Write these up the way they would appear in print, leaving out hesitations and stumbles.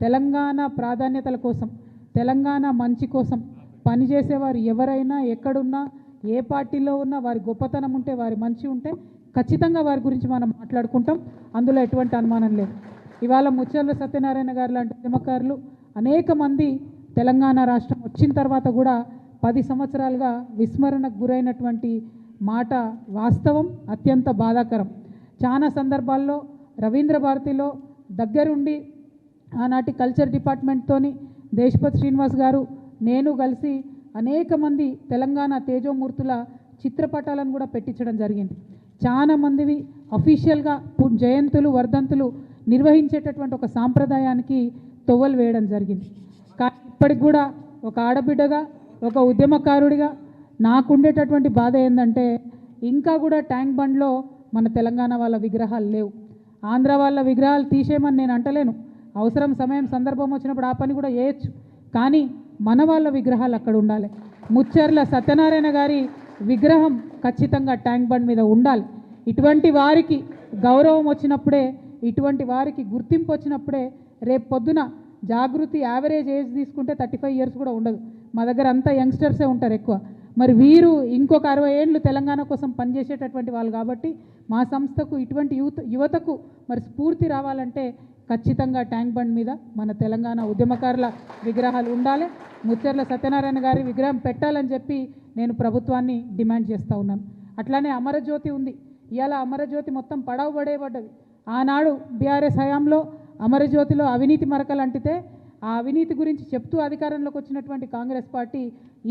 తెలంగాణ ప్రాధాన్యతల కోసం, తెలంగాణ మంచి కోసం పనిచేసేవారు ఎవరైనా ఎక్కడున్నా ఏ పార్టీలో ఉన్నా వారి గొప్పతనం ఉంటే, వారి మంచి ఉంటే ఖచ్చితంగా వారి గురించి మనం మాట్లాడుకుంటాం. అందులో ఎటువంటి అనుమానం లేదు. ఇవాళ ముత్యాల సత్యనారాయణ గారు లాంటి ఉద్యమకారులు అనేక మంది తెలంగాణ రాష్ట్రం వచ్చిన తర్వాత కూడా 10 సంవత్సరాలుగా విస్మరణకు గురైనటువంటి మాట వాస్తవం, అత్యంత బాధాకరం. చాలా సందర్భాల్లో రవీంద్ర భారతిలో దగ్గరుండి ఆనాటి కల్చర్ డిపార్ట్మెంట్తోని దేశపతి శ్రీనివాస్ గారు నేను కలిసి అనేక మంది తెలంగాణ తేజోమూర్తుల చిత్రపటాలను కూడా పెట్టించడం జరిగింది. చాలా మందివి అఫీషియల్గా జయంతులు వర్ధంతులు నిర్వహించేటటువంటి ఒక సాంప్రదాయానికి తొవ్వలు వేయడం జరిగింది. కానీ ఇప్పటికి కూడా ఒక ఆడబిడ్డగా, ఒక ఉద్యమకారుడిగా నాకుండేటటువంటి బాధ ఏంటంటే ఇంకా కూడా ట్యాంక్ బండ్లో మన తెలంగాణ వాళ్ళ విగ్రహాలు లేవు. ఆంధ్ర వాళ్ళ విగ్రహాలు తీసేయమని నేను అంటలేను, అవసరం సమయం సందర్భం వచ్చినప్పుడు ఆ పని కూడా చేయొచ్చు. కానీ మన వాళ్ళ విగ్రహాలు అక్కడ ఉండాలి. ముచ్చర్ల సత్యనారాయణ గారి విగ్రహం ఖచ్చితంగా ట్యాంక్ బండ్ మీద ఉండాలి. ఇటువంటి వారికి గౌరవం వచ్చినప్పుడే, ఇటువంటి వారికి గుర్తింపు వచ్చినప్పుడే రేపు పొద్దున జాగృతి యావరేజ్ ఏజ్ తీసుకుంటే 35 ఇయర్స్ కూడా ఉండదు. మా దగ్గర అంతా యంగ్స్టర్సే ఉంటారు ఎక్కువ. మరి వీరు ఇంకొక 60 ఏళ్ళు తెలంగాణ కోసం పనిచేసేటటువంటి వాళ్ళు కాబట్టి మా సంస్థకు ఇటువంటి యువతకు మరి స్ఫూర్తి రావాలంటే ఖచ్చితంగా ట్యాంక్ బండ్ మీద మన తెలంగాణ ఉద్యమకారుల విగ్రహాలు ఉండాలి. ముచ్చర్ల సత్యనారాయణ గారి విగ్రహం పెట్టాలని చెప్పి నేను ప్రభుత్వాన్ని డిమాండ్ చేస్తూ ఉన్నాను. అట్లానే అమరజ్యోతి ఉంది. ఇవాళ అమరజ్యోతి మొత్తం పడవబడేబడ్డది. ఆనాడు బీఆర్ఎస్ హయాంలో అమరజ్యోతిలో అవినీతి మరకలు అంటితే ఆ అవినీతి గురించి చెప్తూ అధికారంలోకి వచ్చినటువంటి కాంగ్రెస్ పార్టీ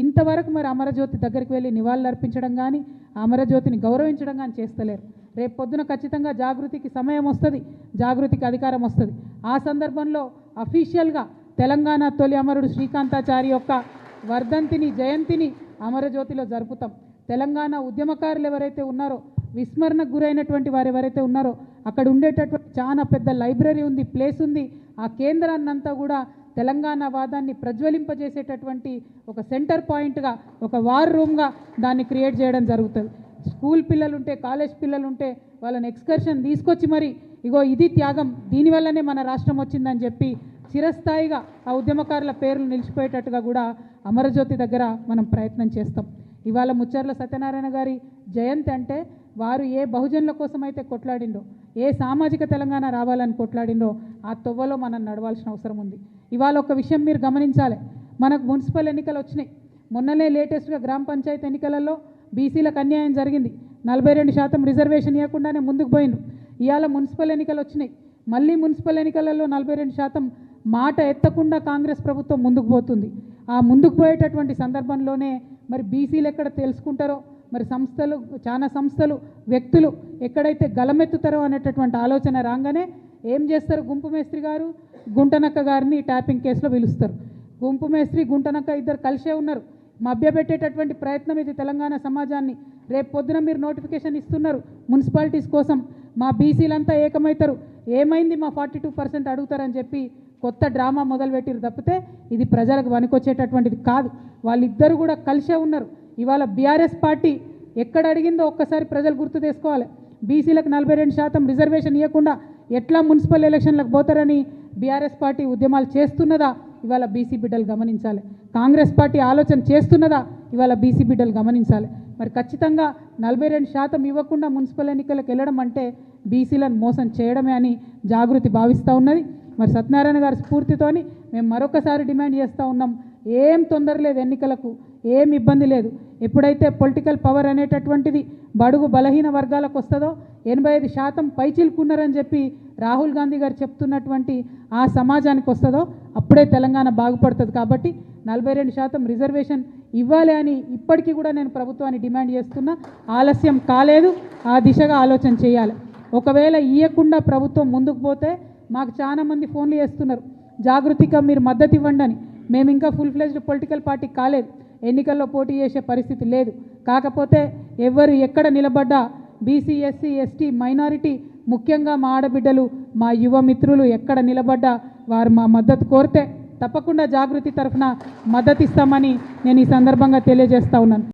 ఇంతవరకు మరి అమరజ్యోతి దగ్గరికి వెళ్ళి నివాళులు అర్పించడం కానీ, అమరజ్యోతిని గౌరవించడం కానీ చేస్తలేరు. రేపు పొద్దున ఖచ్చితంగా జాగృతికి సమయం వస్తుంది, జాగృతికి అధికారం వస్తుంది. ఆ సందర్భంలో అఫీషియల్గా తెలంగాణ తొలి అమరుడు శ్రీకాంతాచారి యొక్క వర్ధంతిని, జయంతిని అమరజ్యోతిలో జరుపుతాం. తెలంగాణ ఉద్యమకారులు ఎవరైతే ఉన్నారో, విస్మరణకు గురైనటువంటి వారు ఎవరైతే ఉన్నారో అక్కడ ఉండేటటువంటి చాలా పెద్ద లైబ్రరీ ఉంది, ప్లేస్ ఉంది. ఆ కేంద్రాన్నంతా కూడా తెలంగాణ వాదాన్ని ప్రజ్వలింపజేసేటటువంటి ఒక సెంటర్ పాయింట్గా, ఒక వార్ రూమ్గా దాన్ని క్రియేట్ చేయడం జరుగుతుంది. స్కూల్ పిల్లలుంటే, కాలేజ్ పిల్లలుంటే వాళ్ళని ఎక్స్కర్షన్ తీసుకొచ్చి మరి ఇగో ఇది త్యాగం, దీనివల్లనే మన రాష్ట్రం వచ్చిందని చెప్పి చిరస్థాయిగా ఆ ఉద్యమకారుల పేర్లు నిలిచిపోయేటట్టుగా కూడా అమరజ్యోతి దగ్గర మనం ప్రయత్నం చేస్తాం. ఇవాళ ముచ్చర్ల సత్యనారాయణ గారి జయంతి అంటే వారు ఏ బహుజనుల కోసం అయితే కొట్లాడిండ్రో, ఏ సామాజిక తెలంగాణ రావాలని కొట్లాడిండ్రో ఆ తొవ్వలో మనం నడవాల్సిన అవసరం ఉంది. ఇవాళ ఒక విషయం మీరు గమనించాలి, మనకు మున్సిపల్ ఎన్నికలు వచ్చినాయి. మొన్ననే లేటెస్ట్గా గ్రామ పంచాయతీ ఎన్నికలలో బీసీలకు అన్యాయం జరిగింది. 42% రిజర్వేషన్ ఇవ్వకుండానే ముందుకు పోయిండ్రు. ఇవాళ మున్సిపల్ ఎన్నికలు వచ్చినాయి. మళ్ళీ మున్సిపల్ ఎన్నికలలో 42% మాట ఎత్తకుండా కాంగ్రెస్ ప్రభుత్వం ముందుకు పోతుంది. ఆ ముందుకు పోయేటటువంటి సందర్భంలోనే మరి బీసీలు ఎక్కడ తెలుసుకుంటారో, మరి సంస్థలు, చాలా సంస్థలు, వ్యక్తులు ఎక్కడైతే గలమెత్తుతారో అనేటటువంటి ఆలోచన రాగానే ఏం చేస్తారు, గుంపు మేస్త్రి గారు గుంటనక్క గారిని ట్యాపింగ్ కేసులో పిలుస్తారు. గుంపు మేస్త్రి గుంటనక్క ఇద్దరు కలిసే ఉన్నారు. మభ్యపెట్టేటటువంటి ప్రయత్నం ఇది తెలంగాణ సమాజాన్ని. రేపు పొద్దున మీరు నోటిఫికేషన్ ఇస్తున్నారు మున్సిపాలిటీస్ కోసం, మా బీసీలంతా ఏకమవుతారు, ఏమైంది మా 42% అడుగుతారని చెప్పి కొత్త డ్రామా మొదలుపెట్టిరు తప్పితే ఇది ప్రజలకు వనికొచ్చేటటువంటిది కాదు. వాళ్ళిద్దరు కూడా కలిసే ఉన్నారు. ఇవాళ బీఆర్ఎస్ పార్టీ ఎక్కడ అడిగిందో ఒక్కసారి ప్రజలు గుర్తు చేసుకోవాలి. బీసీలకు 42% రిజర్వేషన్ ఇవ్వకుండా ఎట్లా మున్సిపల్ ఎలక్షన్లకు పోతారని బీఆర్ఎస్ పార్టీ ఉద్యమాలు చేస్తున్నదా ఇవాళ బీసీ బిడ్డలు గమనించాలి. కాంగ్రెస్ పార్టీ ఆలోచన చేస్తున్నదా ఇవాళ బీసీ బిడ్డలు గమనించాలి. మరి ఖచ్చితంగా 42% ఇవ్వకుండా మున్సిపల్ ఎన్నికలకు వెళ్ళడం అంటే బీసీలను మోసం చేయడమే అని జాగృతి భావిస్తూ ఉన్నది. మరి సత్యనారాయణ గారి స్ఫూర్తితోని మేము మరొకసారి డిమాండ్ చేస్తూ ఉన్నాం, ఏం తొందర లేదు, ఎన్నికలకు ఏం ఇబ్బంది లేదు. ఎప్పుడైతే పొలిటికల్ పవర్ అనేటటువంటిది బడుగు బలహీన వర్గాలకు వస్తుందో, 85% పైచిలుకున్నారని చెప్పి రాహుల్ గాంధీ గారు చెప్తున్నటువంటి ఆ సమాజానికి వస్తుందో అప్పుడే తెలంగాణ బాగుపడుతుంది. కాబట్టి 42% రిజర్వేషన్ ఇవ్వాలి అని ఇప్పటికీ కూడా నేను ప్రభుత్వాన్ని డిమాండ్ చేస్తున్నా. ఆలస్యం కాలేదు, ఆ దిశగా ఆలోచన చేయాలి. ఒకవేళ ఇవ్వకుండా ప్రభుత్వం ముందుకు పోతే మాకు చాలామంది ఫోన్లు చేస్తున్నారు, జాగృతిగా మీరు మద్దతు ఇవ్వండి అని. మేము ఇంకా ఫుల్ ఫ్లెజ్డ్ పొలిటికల్ పార్టీ కాలేదు, ఎన్నికల్లో పోటీ చేసే పరిస్థితి లేదు. కాకపోతే ఎవరు ఎక్కడ నిలబడ్డా బీసీ, ఎస్సీ, ఎస్టీ, మైనారిటీ, ముఖ్యంగా మా ఆడబిడ్డలు, మా యువ మిత్రులు ఎక్కడ నిలబడ్డా వారు మా మద్దతు కోరితే తప్పకుండా జాగృతి తరఫున మద్దతు ఇస్తామని నేను ఈ సందర్భంగా తెలియజేస్తా ఉన్నాను.